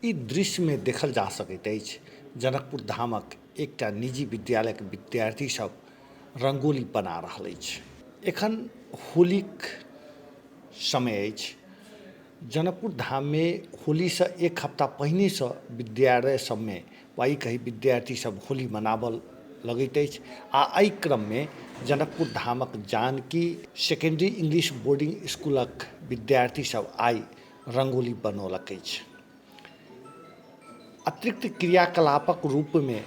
ई दृश्य में देखल जा सकैत अछि जनकपुर धामक एकटा निजी विद्यालयक विद्यार्थी सब रंगोली बना रहल अछि। एखन होलीक समय अछि। जनकपुर धाम में होली से एक हफ्ता पहिने से विद्यालय सब में वा कही विद्यार्थी सब होली मनाबल लगैत अछि आ एहि क्रम में जनकपुर धामक जानकी सेकेंडरी इंग्लिश बोर्डिंग स्कूलक विद्यार्थी सब आई रंगोली बनौलक अछि। अतिरिक्त क्रियाकलापक रूप में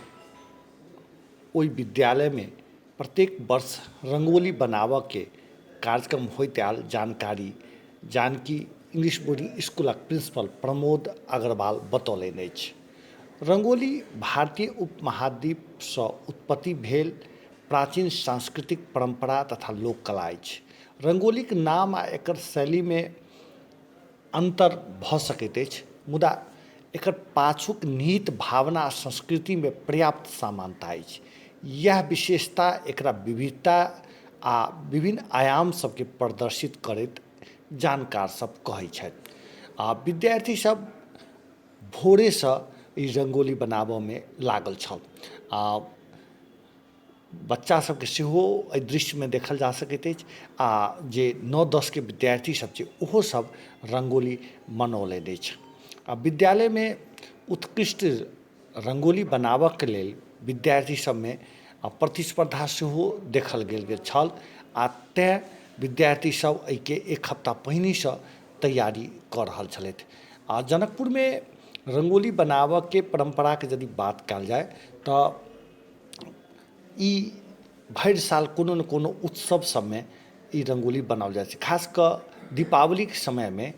ओहि विद्यालय में प्रत्येक वर्ष रंगोली बनाबऽ के कार्यक्रम होइत आयल जानकारी जानकी इंग्लिश बोर्डिंग स्कूलक प्रिंसिपल प्रमोद अग्रवाल बतौलनि अछि। रंगोली भारतीय उपमहाद्वीप से उत्पत्ति भेल प्राचीन सांस्कृतिक परंपरा तथा लोक कला अछि। रंगोलीक नाम आ एकर शैली में अंतर भऽ सकैत अछि, मुदा एकर पाछूक निहित भावना आ संस्कृति में पर्याप्त समानता अछि। यह विशेषता एकरा विविधता आ विभिन्न आयाम सबके प्रदर्शित करैत जानकार सब कहै छथि। आ विद्यार्थी सब भोरे से ई रंगोली बनाबऽ में लागल छल। बच्चा सबके सेहो एहि दृश्य में देखल जा सकैत अछि आ जे 9-10 के विद्यार्थी सब छै ओहो सब रंगोली मनौलनि अछि। आ विद्यालय में उत्कृष्ट रंगोली बनाबऽ के लेल विद्यार्थी सब में प्रतिस्पर्धा सेहो देखल गेल छल आ तेँ विद्यार्थी सब एहिके एक हफ्ता पहिने से तैयारी कऽ रहल छलथि। आ जनकपुर में रंगोली बनाबऽ के परंपरा के यदि बात कयल जाय तऽ ई भरि साल कोनो न कोनो उत्सव सब में ई रंगोली बनाओल जाइ छै। खास कऽ दीपावली के समय में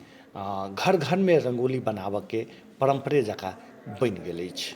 घर घर में रंगोली बनाबऽ के परंपरे जकाँ बनि गेल अछि।